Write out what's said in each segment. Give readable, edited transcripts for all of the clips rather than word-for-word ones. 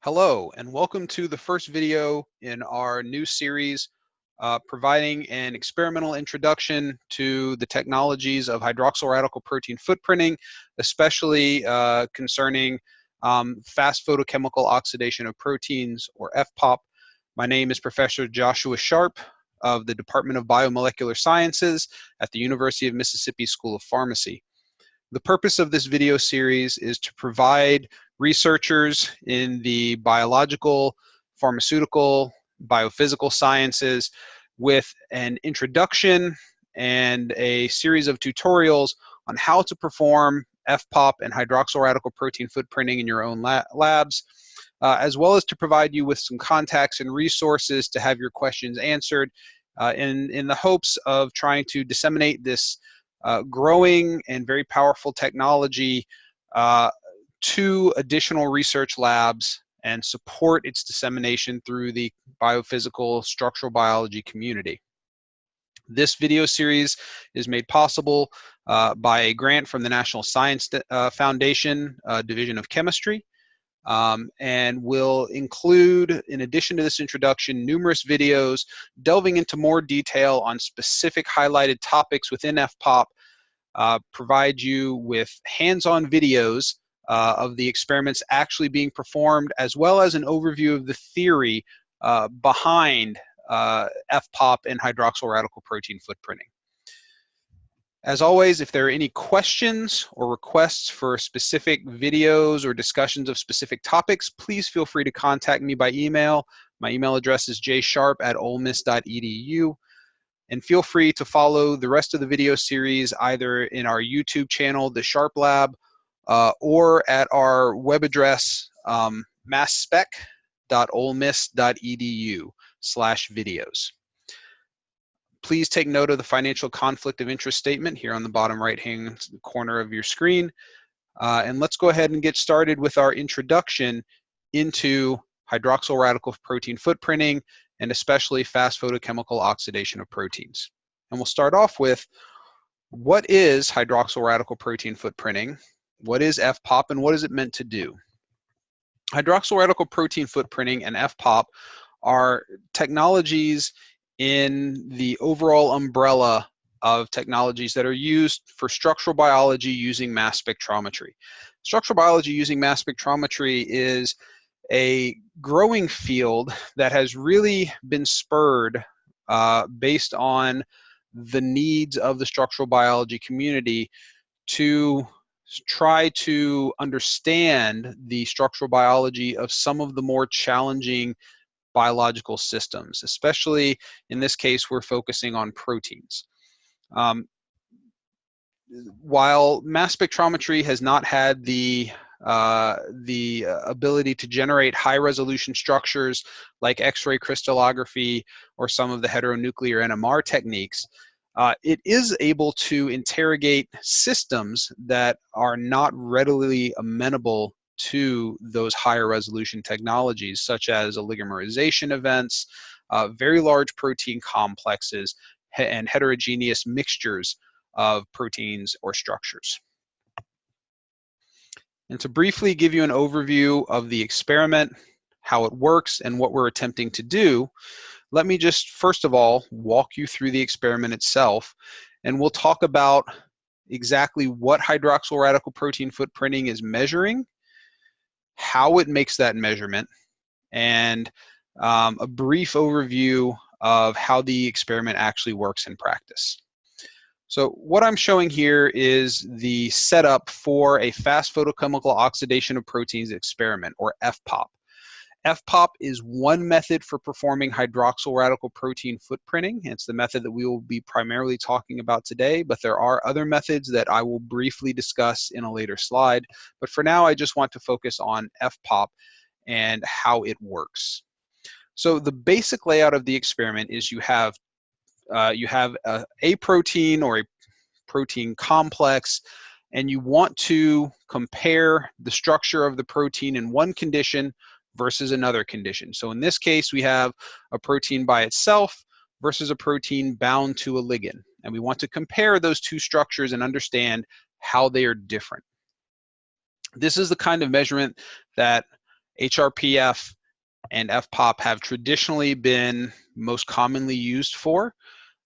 Hello, and welcome to the first video in our new series providing an experimental introduction to the technologies of hydroxyl radical protein footprinting, especially concerning fast photochemical oxidation of proteins, or FPOP. My name is Professor Joshua Sharp of the Department of Biomolecular Sciences at the University of Mississippi School of Pharmacy. The purpose of this video series is to provide researchers in the biological, pharmaceutical, biophysical sciences with an introduction and a series of tutorials on how to perform FPOP and hydroxyl radical protein footprinting in your own labs, as well as to provide you with some contacts and resources to have your questions answered in the hopes of trying to disseminate this growing and very powerful technology to additional research labs and support its dissemination through the biophysical structural biology community. This video series is made possible by a grant from the National Science Foundation Division of Chemistry, and will include, in addition to this introduction, numerous videos delving into more detail on specific highlighted topics within FPOP, provide you with hands-on videos of the experiments actually being performed, as well as an overview of the theory behind FPOP and hydroxyl radical protein footprinting. As always, if there are any questions or requests for specific videos or discussions of specific topics, please feel free to contact me by email. My email address is jsharp@olemiss.edu. And feel free to follow the rest of the video series either in our YouTube channel, The Sharp Lab, or at our web address, masspec.olemiss.edu/videos. Please take note of the financial conflict of interest statement here on the bottom right-hand corner of your screen. And let's go ahead and get started with our introduction into hydroxyl radical protein footprinting, and especially fast photochemical oxidation of proteins. And we'll start off with, what is hydroxyl radical protein footprinting? What is FPOP, and what is it meant to do? Hydroxyl radical protein footprinting and FPOP are technologies in the overall umbrella of technologies that are used for structural biology using mass spectrometry. Structural biology using mass spectrometry is a growing field that has really been spurred based on the needs of the structural biology community to try to understand the structural biology of some of the more challenging biological systems. Especially in this case, we're focusing on proteins. While mass spectrometry has not had the ability to generate high-resolution structures like X-ray crystallography or some of the heteronuclear NMR techniques, it is able to interrogate systems that are not readily amenable to those higher resolution technologies, such as oligomerization events, very large protein complexes, and heterogeneous mixtures of proteins or structures. And to briefly give you an overview of the experiment, how it works, and what we're attempting to do, let me just first of all walk you through the experiment itself, and we'll talk about exactly what hydroxyl radical protein footprinting is measuring, how it makes that measurement, and a brief overview of how the experiment actually works in practice. So what I'm showing here is the setup for a fast photochemical oxidation of proteins experiment, or FPOP. FPOP is one method for performing hydroxyl radical protein footprinting. It's the method that we will be primarily talking about today, but there are other methods that I will briefly discuss in a later slide. But for now, I just want to focus on FPOP and how it works. So the basic layout of the experiment is you have a protein or a protein complex, and you want to compare the structure of the protein in one condition versus another condition. So in this case, we have a protein by itself versus a protein bound to a ligand. And we want to compare those two structures and understand how they are different. This is the kind of measurement that HRPF and FPOP have traditionally been most commonly used for.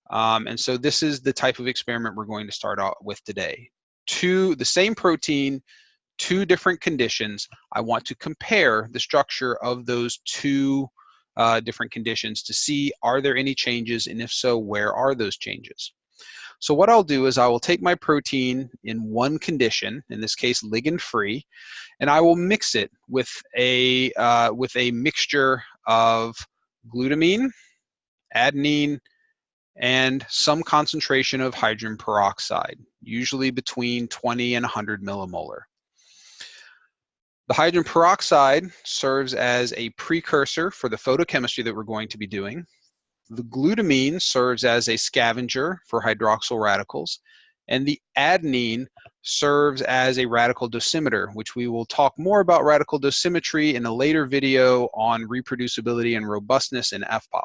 And so this is the type of experiment we're going to start out with today. The same protein, two different conditions. I want to compare the structure of those two different conditions to see, are there any changes, and if so, where are those changes? So what I'll do is I will take my protein in one condition, in this case ligand-free, and I will mix it with a mixture of glutamine, adenine, and some concentration of hydrogen peroxide, usually between 20 and 100 millimolar. The hydrogen peroxide serves as a precursor for the photochemistry that we're going to be doing. The glutamine serves as a scavenger for hydroxyl radicals, and the adenine serves as a radical dosimeter, which we will talk more about radical dosimetry in a later video on reproducibility and robustness in FPOP.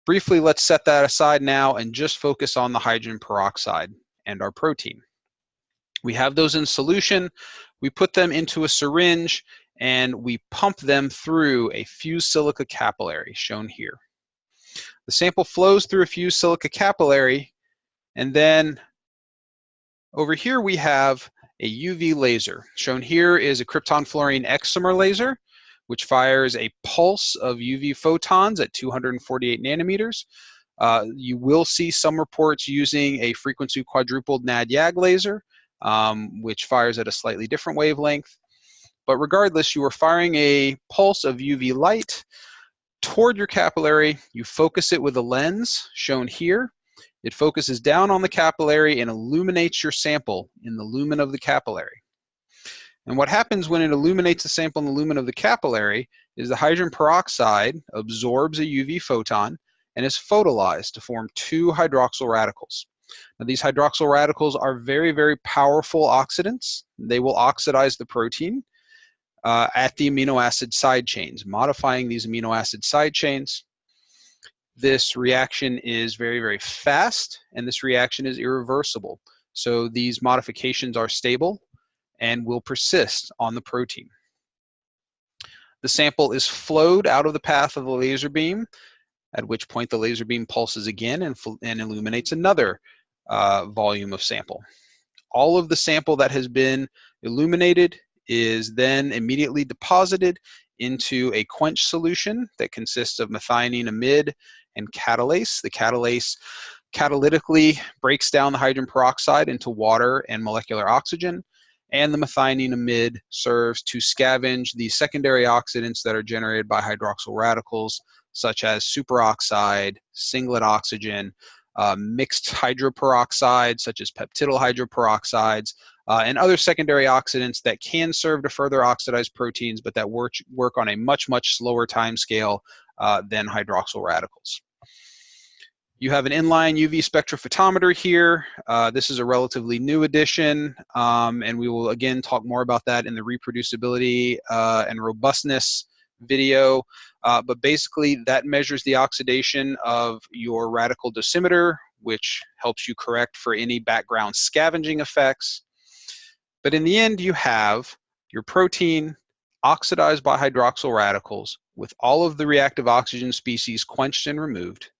Briefly, let's set that aside now and just focus on the hydrogen peroxide and our protein. We have those in solution. We put them into a syringe and we pump them through a fused silica capillary, shown here. The sample flows through a fused silica capillary, and then over here we have a UV laser. Shown here is a krypton fluorine excimer laser, which fires a pulse of UV photons at 248 nanometers. You will see some reports using a frequency quadrupled NAD-YAG laser, which fires at a slightly different wavelength. But regardless, you are firing a pulse of UV light toward your capillary. You focus it with a lens, shown here. It focuses down on the capillary and illuminates your sample in the lumen of the capillary. And what happens when it illuminates the sample in the lumen of the capillary is the hydrogen peroxide absorbs a UV photon and is photolyzed to form two hydroxyl radicals. Now, these hydroxyl radicals are very, very powerful oxidants. They will oxidize the protein at the amino acid side chains, modifying these amino acid side chains. This reaction is very, very fast, and this reaction is irreversible. So these modifications are stable and will persist on the protein. The sample is flowed out of the path of the laser beam, at which point the laser beam pulses again and illuminates another volume of sample. All of the sample that has been illuminated is then immediately deposited into a quench solution that consists of methionine amide and catalase. The catalase catalytically breaks down the hydrogen peroxide into water and molecular oxygen, and the methionine amide serves to scavenge the secondary oxidants that are generated by hydroxyl radicals, such as superoxide, singlet oxygen, mixed hydroperoxides such as peptidyl hydroperoxides, and other secondary oxidants that can serve to further oxidize proteins, but that work on a much, much slower time scale than hydroxyl radicals. You have an inline UV spectrophotometer here. This is a relatively new addition, and we will again talk more about that in the reproducibility and robustness video. But basically, that measures the oxidation of your radical dosimeter, which helps you correct for any background scavenging effects. But in the end, you have your protein oxidized by hydroxyl radicals with all of the reactive oxygen species quenched and removed.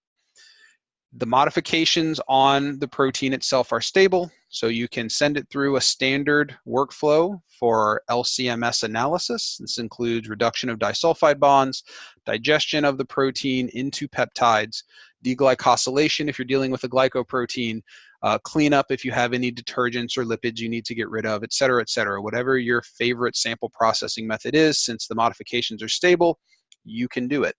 The modifications on the protein itself are stable, so you can send it through a standard workflow for LCMS analysis. This includes reduction of disulfide bonds, digestion of the protein into peptides, deglycosylation if you're dealing with a glycoprotein, cleanup if you have any detergents or lipids you need to get rid of, et cetera, whatever your favorite sample processing method is. Since the modifications are stable, you can do it.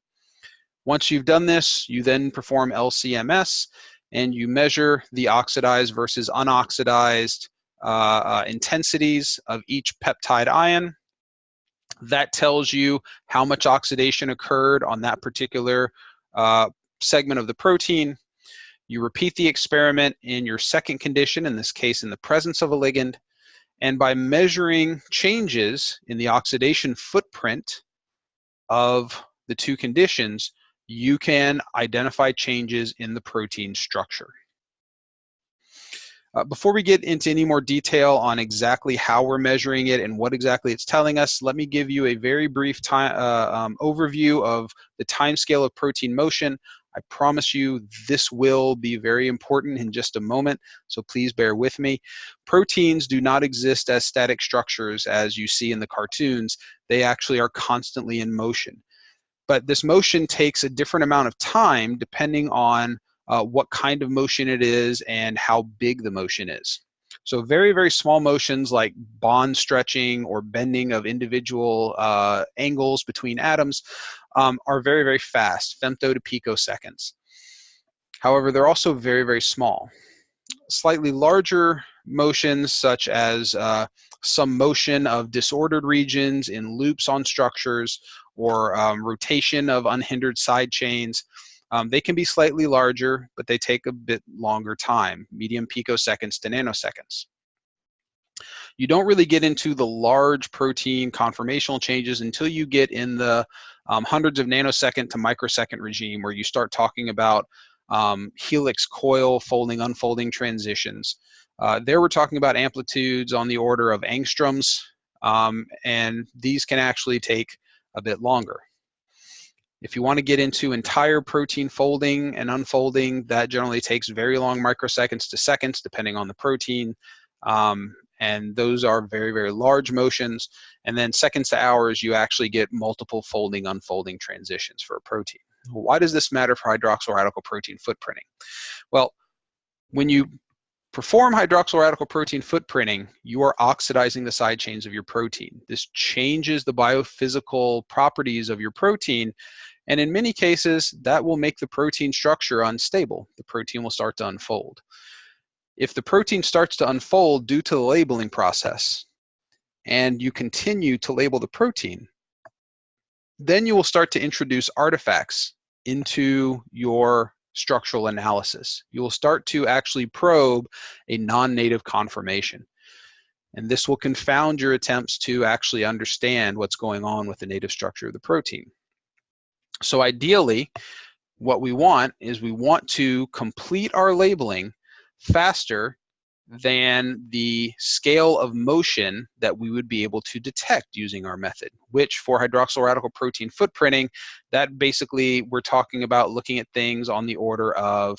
Once you've done this, you then perform LCMS and you measure the oxidized versus unoxidized intensities of each peptide ion. That tells you how much oxidation occurred on that particular segment of the protein. You repeat the experiment in your second condition, in this case in the presence of a ligand, and by measuring changes in the oxidation footprint of the two conditions, you can identify changes in the protein structure. Before we get into any more detail on exactly how we're measuring it and what exactly it's telling us, let me give you a very brief overview of the time scale of protein motion. I promise you this will be very important in just a moment, so please bear with me. Proteins do not exist as static structures as you see in the cartoons. They actually are constantly in motion. But this motion takes a different amount of time depending on what kind of motion it is and how big the motion is. So very, very small motions like bond stretching or bending of individual angles between atoms are very, very fast, femto to picoseconds. However, they're also very, very small. Slightly larger motions such as some motion of disordered regions in loops on structures or rotation of unhindered side chains. They can be slightly larger, but they take a bit longer time, medium picoseconds to nanoseconds. You don't really get into the large protein conformational changes until you get in the hundreds of nanosecond to microsecond regime, where you start talking about helix coil folding unfolding transitions. There we're talking about amplitudes on the order of angstroms, and these can actually take a bit longer. If you want to get into entire protein folding and unfolding, that generally takes very long microseconds to seconds, depending on the protein. And those are very, very large motions. And then seconds to hours, you actually get multiple folding, unfolding transitions for a protein. Why does this matter for hydroxyl radical protein footprinting? Well, when you perform hydroxyl radical protein footprinting, you are oxidizing the side chains of your protein. This changes the biophysical properties of your protein, and in many cases, that will make the protein structure unstable. The protein will start to unfold. If the protein starts to unfold due to the labeling process, and you continue to label the protein, then you will start to introduce artifacts into your structural analysis. You will start to actually probe a non-native conformation. And this will confound your attempts to actually understand what's going on with the native structure of the protein. So ideally, what we want is we want to complete our labeling faster than the scale of motion that we would be able to detect using our method, which for hydroxyl radical protein footprinting, that basically we're talking about looking at things on the order of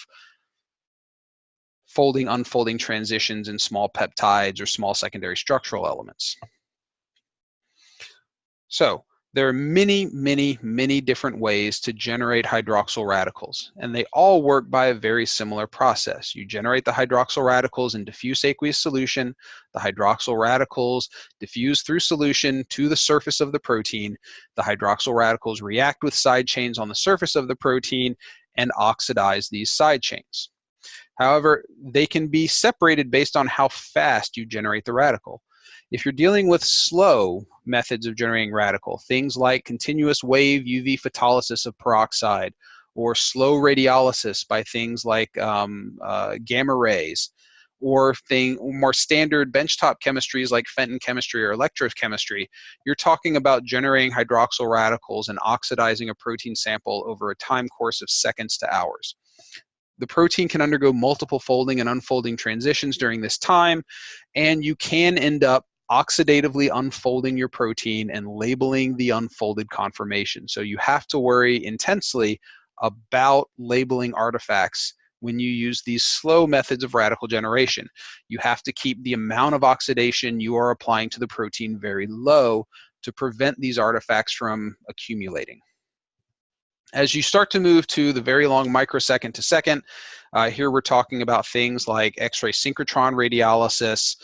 folding, unfolding transitions in small peptides or small secondary structural elements. So there are many, many, many different ways to generate hydroxyl radicals, and they all work by a very similar process. You generate the hydroxyl radicals in diffuse aqueous solution. The hydroxyl radicals diffuse through solution to the surface of the protein. The hydroxyl radicals react with side chains on the surface of the protein and oxidize these side chains. However, they can be separated based on how fast you generate the radical. If you're dealing with slow methods of generating radical, things like continuous wave UV photolysis of peroxide, or slow radiolysis by things like gamma rays, or more standard benchtop chemistries like Fenton chemistry or electrochemistry, you're talking about generating hydroxyl radicals and oxidizing a protein sample over a time course of seconds to hours. The protein can undergo multiple folding and unfolding transitions during this time, and you can end up oxidatively unfolding your protein and labeling the unfolded conformation. So you have to worry intensely about labeling artifacts when you use these slow methods of radical generation. You have to keep the amount of oxidation you are applying to the protein very low to prevent these artifacts from accumulating. As you start to move to the very long microsecond to second, here we're talking about things like X-ray synchrotron radiolysis,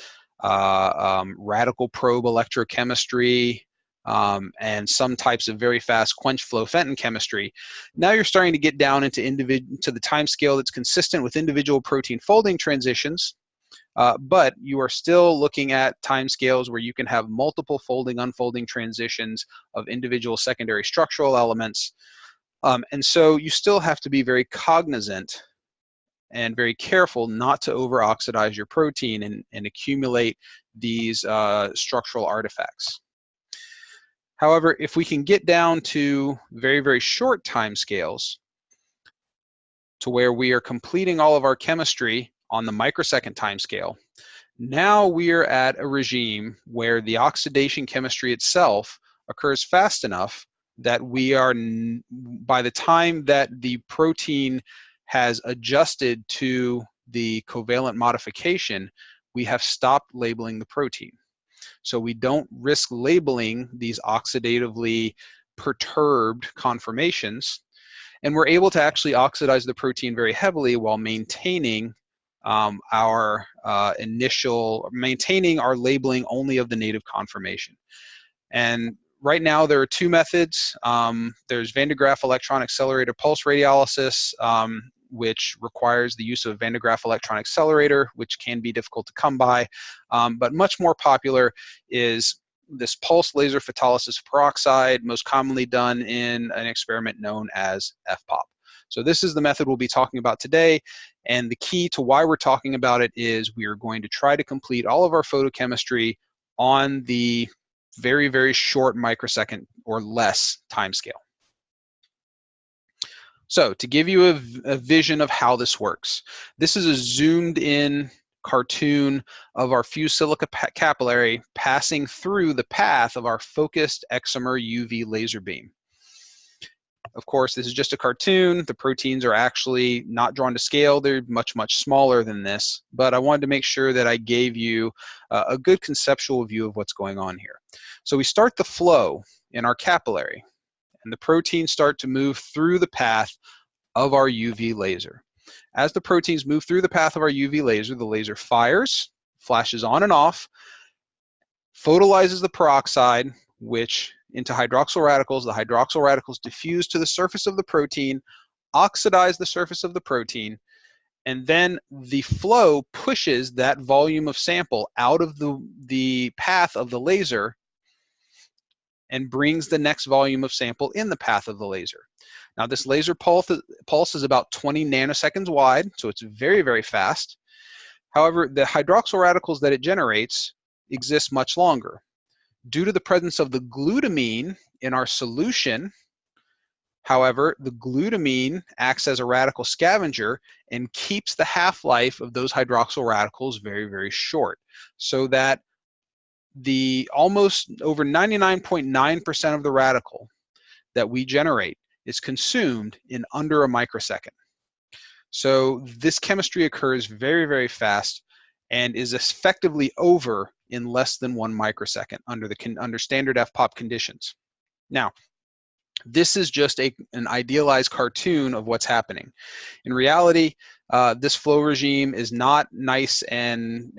radical probe electrochemistry, and some types of very fast quench flow Fenton chemistry. Now you're starting to get down into the time scale that's consistent with individual protein folding transitions, but you are still looking at time scales where you can have multiple folding, unfolding transitions of individual secondary structural elements. And so you still have to be very cognizant and very careful not to over-oxidize your protein and accumulate these structural artifacts. However, if we can get down to very, very short time scales to where we are completing all of our chemistry on the microsecond time scale. Now we are at a regime where the oxidation chemistry itself occurs fast enough that we are, by the time that the protein has adjusted to the covalent modification, we have stopped labeling the protein. So we don't risk labeling these oxidatively perturbed conformations, and we're able to actually oxidize the protein very heavily while maintaining our maintaining our labeling only of the native conformation. And right now there are two methods. There's Van de Graaff electron accelerator pulse radiolysis, which requires the use of Van de Graaff electron accelerator, which can be difficult to come by. But much more popular is this pulse laser photolysis of peroxide, most commonly done in an experiment known as FPOP. So this is the method we'll be talking about today, and the key to why we're talking about it is we are going to try to complete all of our photochemistry on the very, very short microsecond or less time scale. So to give you a vision of how this works, this is a zoomed in cartoon of our fused silica capillary passing through the path of our focused excimer UV laser beam. Of course, this is just a cartoon. The proteins are actually not drawn to scale. They're much, much smaller than this, but I wanted to make sure that I gave you a good conceptual view of what's going on here. So we start the flow in our capillary, and the proteins start to move through the path of our UV laser. As the proteins move through the path of our UV laser, the laser fires, flashes on and off, photolyzes the peroxide, which into hydroxyl radicals. The hydroxyl radicals diffuse to the surface of the protein, oxidize the surface of the protein, and then the flow pushes that volume of sample out of the path of the laser and brings the next volume of sample in the path of the laser. Now this laser pulse is about 20 nanoseconds wide, so it's very, very fast. However, the hydroxyl radicals that it generates exist much longer. Due to the presence of the glutamine in our solution, however, the glutamine acts as a radical scavenger and keeps the half-life of those hydroxyl radicals very, very short, so that the almost over 99.9% of the radical that we generate is consumed in under a microsecond. So this chemistry occurs very, very fast and is effectively over in less than 1 microsecond under standard FPOP conditions. Now, this is just an idealized cartoon of what's happening. In reality, this flow regime is not nice and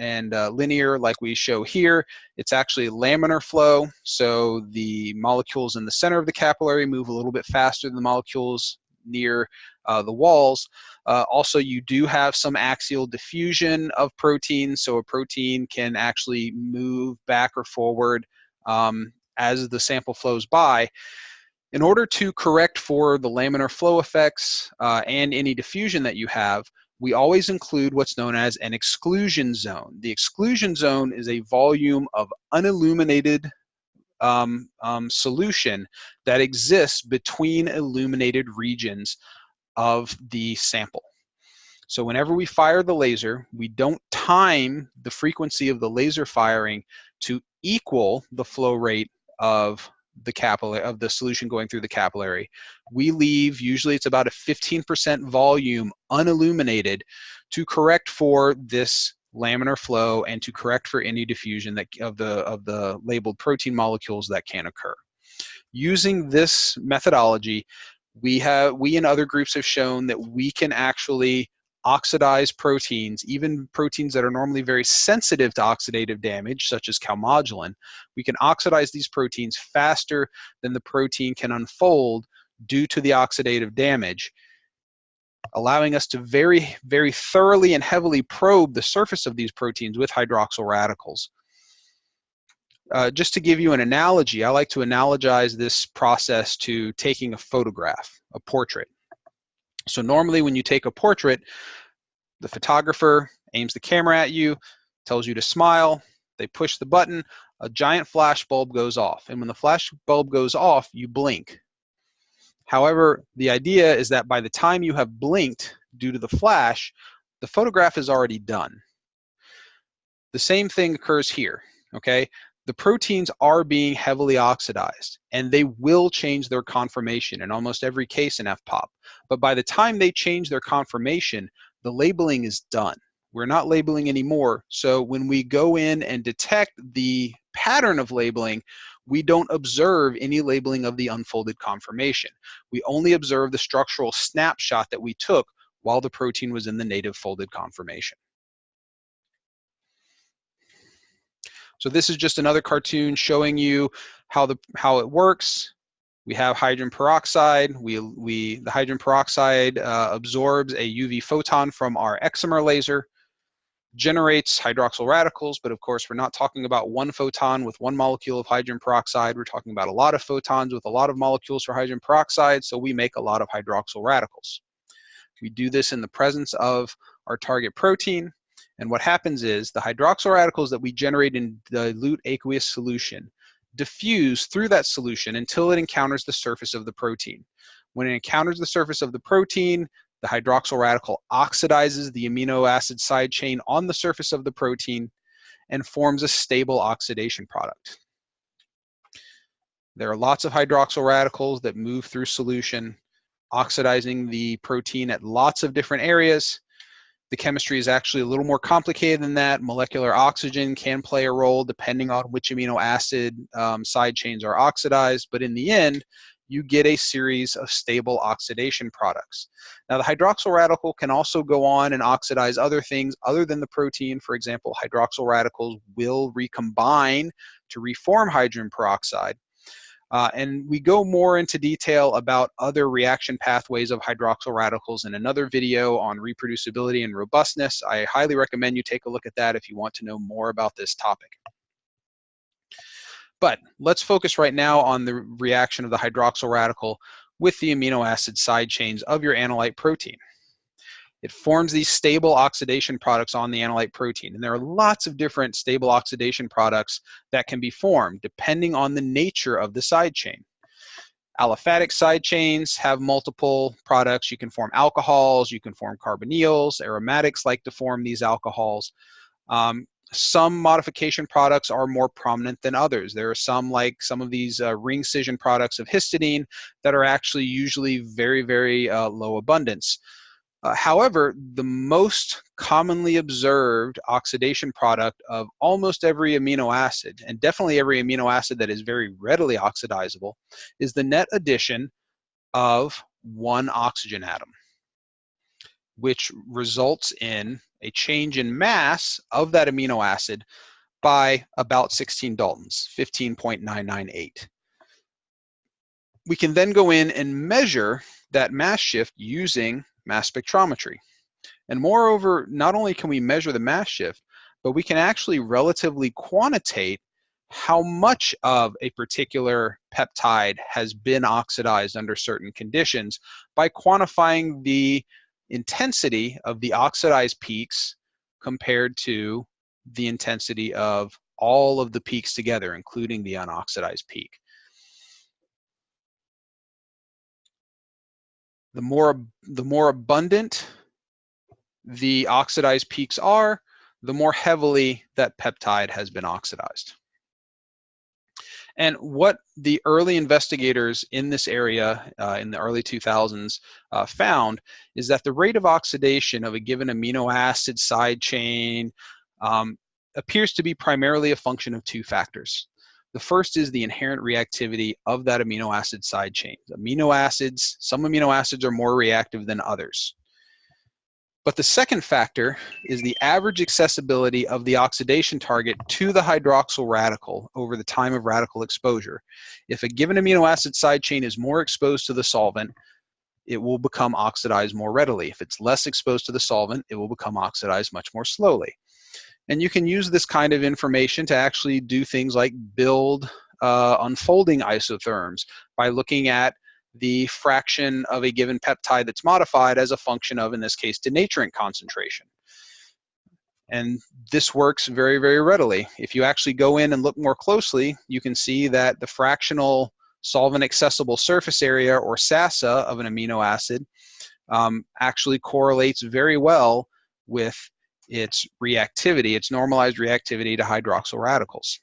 linear like we show here. It's actually laminar flow, so the molecules in the center of the capillary move a little bit faster than the molecules near the walls. Also, you do have some axial diffusion of proteins, so a protein can actually move back or forward as the sample flows by. In order to correct for the laminar flow effects and any diffusion that you have, we always include what's known as an exclusion zone. The exclusion zone is a volume of unilluminated solution that exists between illuminated regions of the sample. So whenever we fire the laser, we don't time the frequency of the laser firing to equal the flow rate of the capillary, of the solution going through the capillary. We leave, usually it's about a 15% volume unilluminated to correct for this laminar flow and to correct for any diffusion that of the labeled protein molecules that can occur. Using this methodology, we and other groups have shown that we can actually oxidize proteins, even proteins that are normally very sensitive to oxidative damage, such as calmodulin. We can oxidize these proteins faster than the protein can unfold due to the oxidative damage, allowing us to very, very thoroughly and heavily probe the surface of these proteins with hydroxyl radicals. Just to give you an analogy, I like to analogize this process to taking a photograph, a portrait. So normally when you take a portrait, the photographer aims the camera at you, tells you to smile, they push the button, a giant flash bulb goes off. And when the flash bulb goes off, you blink. However, the idea is that by the time you have blinked due to the flash, the photograph is already done. The same thing occurs here, okay? The proteins are being heavily oxidized, and they will change their conformation in almost every case in FPOP. But by the time they change their conformation, the labeling is done. We're not labeling anymore, so when we go in and detect the pattern of labeling, we don't observe any labeling of the unfolded conformation. We only observe the structural snapshot that we took while the protein was in the native folded conformation. So this is just another cartoon showing you how it works. We have hydrogen peroxide. The hydrogen peroxide absorbs a UV photon from our excimer laser, generates hydroxyl radicals, but of course we're not talking about one photon with one molecule of hydrogen peroxide. We're talking about a lot of photons with a lot of molecules for hydrogen peroxide, so we make a lot of hydroxyl radicals. We do this in the presence of our target protein. And what happens is the hydroxyl radicals that we generate in dilute aqueous solution diffuse through that solution until it encounters the surface of the protein. When it encounters the surface of the protein, the hydroxyl radical oxidizes the amino acid side chain on the surface of the protein and forms a stable oxidation product. There are lots of hydroxyl radicals that move through solution, oxidizing the protein at lots of different areas. The chemistry is actually a little more complicated than that. Molecular oxygen can play a role depending on which amino acid side chains are oxidized, but in the end, you get a series of stable oxidation products. Now, the hydroxyl radical can also go on and oxidize other things other than the protein. For example, hydroxyl radicals will recombine to reform hydrogen peroxide. And we go more into detail about other reaction pathways of hydroxyl radicals in another video on reproducibility and robustness. I highly recommend you take a look at that if you want to know more about this topic. But let's focus right now on the reaction of the hydroxyl radical with the amino acid side chains of your analyte protein. It forms these stable oxidation products on the analyte protein. And there are lots of different stable oxidation products that can be formed depending on the nature of the side chain. Aliphatic side chains have multiple products. You can form alcohols, you can form carbonyls. Aromatics like to form these alcohols. Some modification products are more prominent than others. There are some, like some of these ring scission products of histidine, that are actually usually very, very low abundance. However, the most commonly observed oxidation product of almost every amino acid, and definitely every amino acid that is very readily oxidizable, is the net addition of one oxygen atom, which results in a change in mass of that amino acid by about 16 Daltons, 15.998. We can then go in and measure that mass shift using mass spectrometry. And moreover, not only can we measure the mass shift, but we can actually relatively quantitate how much of a particular peptide has been oxidized under certain conditions by quantifying the intensity of the oxidized peaks compared to the intensity of all of the peaks together, including the unoxidized peak. The more abundant the oxidized peaks are, the more heavily that peptide has been oxidized. And what the early investigators in this area in the early 2000s found is that the rate of oxidation of a given amino acid side chain appears to be primarily a function of two factors. The first is the inherent reactivity of that amino acid side chain. Some amino acids are more reactive than others. But the second factor is the average accessibility of the oxidation target to the hydroxyl radical over the time of radical exposure. If a given amino acid side chain is more exposed to the solvent, it will become oxidized more readily. If it's less exposed to the solvent, it will become oxidized much more slowly. And you can use this kind of information to actually do things like build unfolding isotherms by looking at the fraction of a given peptide that's modified as a function of, in this case, denaturant concentration. And this works very, very readily. If you actually go in and look more closely, you can see that the fractional solvent accessible surface area, or SASA, of an amino acid actually correlates very well with its reactivity, its normalized reactivity to hydroxyl radicals.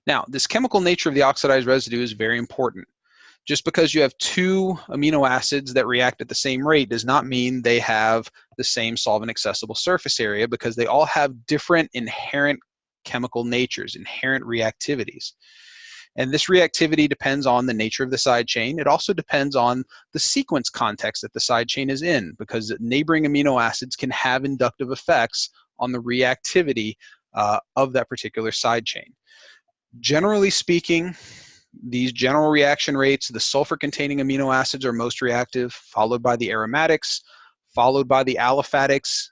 Now, this chemical nature of the oxidized residue is very important. Just because you have two amino acids that react at the same rate does not mean they have the same solvent accessible surface area, because they all have different inherent chemical natures, inherent reactivities. And this reactivity depends on the nature of the side chain. It also depends on the sequence context that the side chain is in, because neighboring amino acids can have inductive effects on the reactivity of that particular side chain. Generally speaking, these general reaction rates, the sulfur-containing amino acids are most reactive, followed by the aromatics, followed by the aliphatics,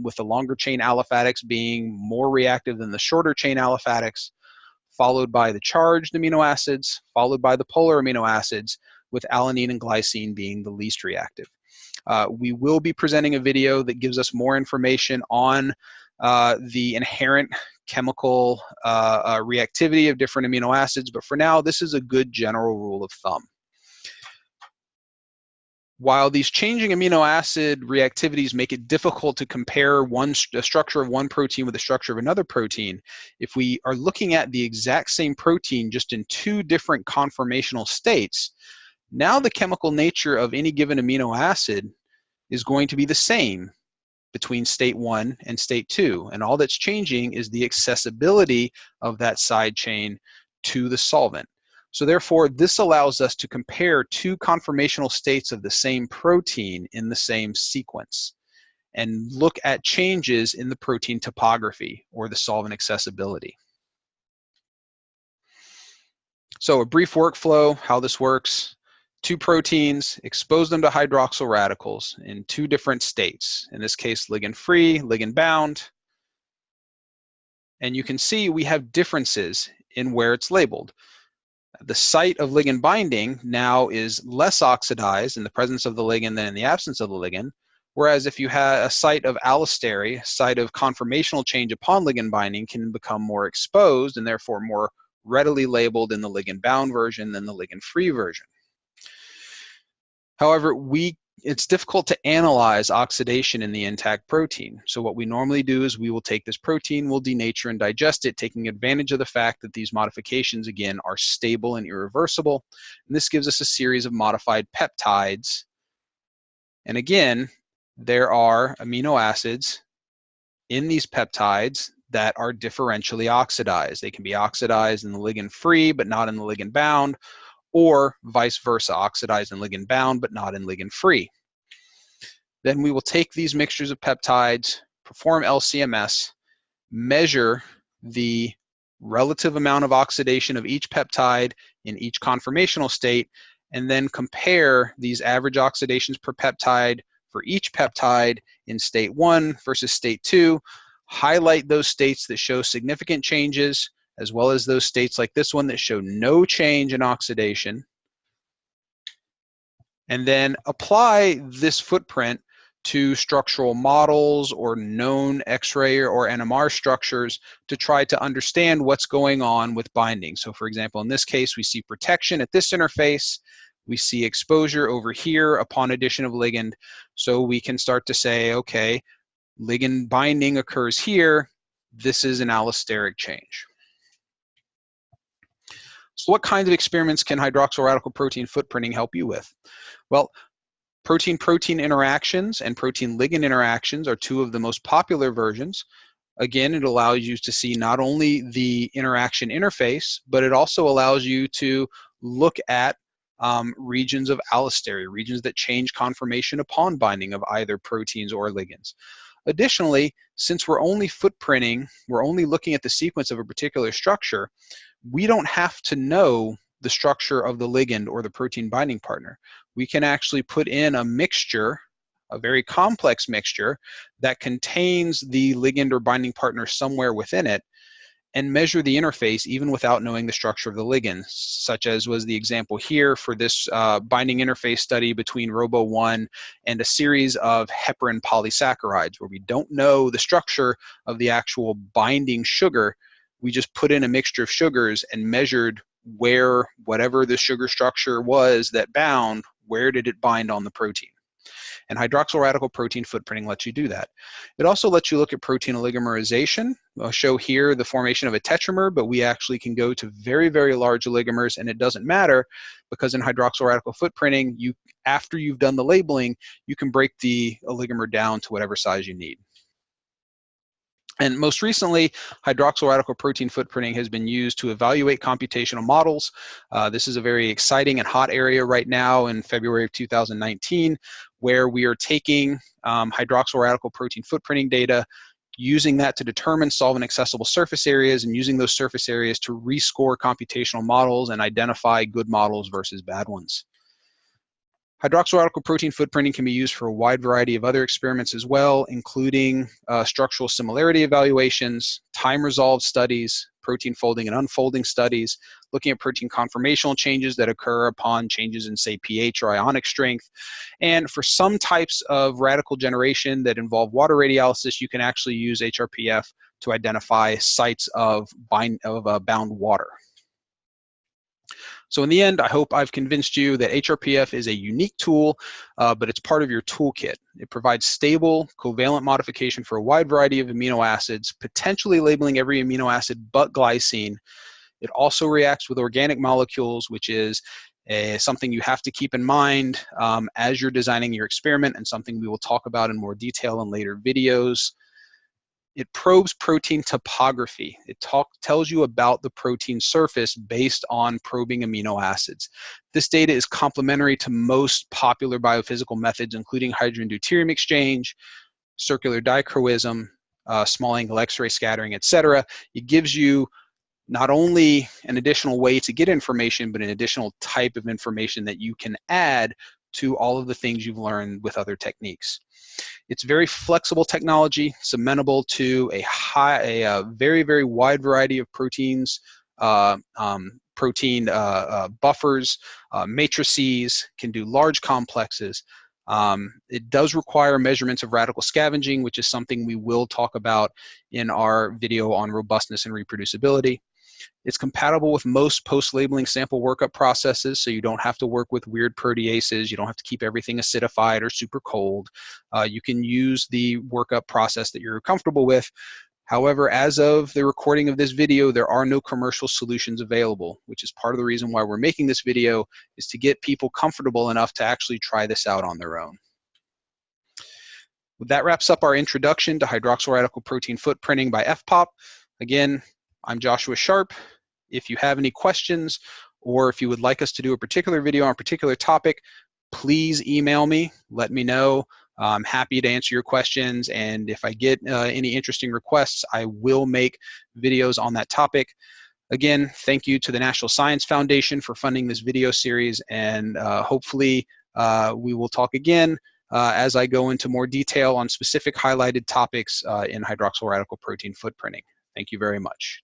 with the longer chain aliphatics being more reactive than the shorter chain aliphatics, followed by the charged amino acids, followed by the polar amino acids, with alanine and glycine being the least reactive. We will be presenting a video that gives us more information on the inherent chemical reactivity of different amino acids, but for now, this is a good general rule of thumb. While these changing amino acid reactivities make it difficult to compare the structure of one protein with the structure of another protein, if we are looking at the exact same protein just in two different conformational states, now the chemical nature of any given amino acid is going to be the same between state 1 and state 2, and all that's changing is the accessibility of that side chain to the solvent. So therefore, this allows us to compare two conformational states of the same protein in the same sequence and look at changes in the protein topography or the solvent accessibility. So a brief workflow, how this works. Two proteins, expose them to hydroxyl radicals in two different states. In this case, ligand-free, ligand-bound. And you can see we have differences in where it's labeled. The site of ligand binding now is less oxidized in the presence of the ligand than in the absence of the ligand, whereas if you had a site of allostery, site of conformational change upon ligand binding, can become more exposed and therefore more readily labeled in the ligand-bound version than the ligand-free version. However, it's difficult to analyze oxidation in the intact protein. So what we normally do is we will take this protein, we'll denature and digest it, taking advantage of the fact that these modifications, again, are stable and irreversible. And this gives us a series of modified peptides. And again, there are amino acids in these peptides that are differentially oxidized. They can be oxidized in the ligand-free, but not in the ligand-bound, or vice versa, oxidized in ligand-bound, but not in ligand-free. Then we will take these mixtures of peptides, perform LCMS, measure the relative amount of oxidation of each peptide in each conformational state, and then compare these average oxidations per peptide for each peptide in state 1 versus state 2, highlight those states that show significant changes, as well as those states like this one that show no change in oxidation, and then apply this footprint to structural models or known X-ray or NMR structures to try to understand what's going on with binding. So for example, in this case, we see protection at this interface, we see exposure over here upon addition of ligand, so we can start to say, okay, ligand binding occurs here, this is an allosteric change. So what kinds of experiments can hydroxyl radical protein footprinting help you with? Well, protein-protein interactions and protein-ligand interactions are two of the most popular versions. Again, it allows you to see not only the interaction interface, but it also allows you to look at regions of allostery, regions that change conformation upon binding of either proteins or ligands. Additionally, since we're only footprinting, we're only looking at the sequence of a particular structure, we don't have to know the structure of the ligand or the protein binding partner. We can actually put in a mixture, a very complex mixture, that contains the ligand or binding partner somewhere within it, and measure the interface even without knowing the structure of the ligand, such as was the example here for this binding interface study between Robo1 and a series of heparin polysaccharides, where we don't know the structure of the actual binding sugar. We just put in a mixture of sugars and measured where whatever the sugar structure was that bound, where did it bind on the protein. And hydroxyl radical protein footprinting lets you do that. It also lets you look at protein oligomerization. I'll show here the formation of a tetramer, but we actually can go to very, very large oligomers, and it doesn't matter because in hydroxyl radical footprinting, after you've done the labeling, you can break the oligomer down to whatever size you need. And most recently, hydroxyl radical protein footprinting has been used to evaluate computational models. This is a very exciting and hot area right now in February of 2019, where we are taking hydroxyl radical protein footprinting data, using that to determine solvent accessible surface areas, and using those surface areas to rescore computational models and identify good models versus bad ones. Hydroxyl radical protein footprinting can be used for a wide variety of other experiments as well, including structural similarity evaluations, time-resolved studies, protein folding and unfolding studies, looking at protein conformational changes that occur upon changes in, say, pH or ionic strength. And for some types of radical generation that involve water radiolysis, you can actually use HRPF to identify sites of bound water. So in the end, I hope I've convinced you that HRPF is a unique tool, but it's part of your toolkit. It provides stable, covalent modification for a wide variety of amino acids, potentially labeling every amino acid but glycine. It also reacts with organic molecules, which is something you have to keep in mind as you're designing your experiment, and something we will talk about in more detail in later videos. It probes protein topography. It tells you about the protein surface based on probing amino acids. This data is complementary to most popular biophysical methods, including hydrogen deuterium exchange, circular dichroism, small angle X-ray scattering, etc. It gives you not only an additional way to get information, but an additional type of information that you can add to all of the things you've learned with other techniques. It's very flexible technology, it's amenable to a very, very wide variety of proteins, protein buffers, matrices, can do large complexes. It does require measurements of radical scavenging, which is something we will talk about in our video on robustness and reproducibility. It's compatible with most post-labeling sample workup processes, so you don't have to work with weird proteases. You don't have to keep everything acidified or super cold. You can use the workup process that you're comfortable with. However, as of the recording of this video, there are no commercial solutions available, which is part of the reason why we're making this video, is to get people comfortable enough to actually try this out on their own. That wraps up our introduction to hydroxyl radical protein footprinting by FPOP. Again, I'm Joshua Sharp. If you have any questions, or if you would like us to do a particular video on a particular topic, please email me, let me know. I'm happy to answer your questions, and if I get any interesting requests, I will make videos on that topic. Again, thank you to the National Science Foundation for funding this video series, and hopefully we will talk again as I go into more detail on specific highlighted topics in hydroxyl radical protein footprinting. Thank you very much.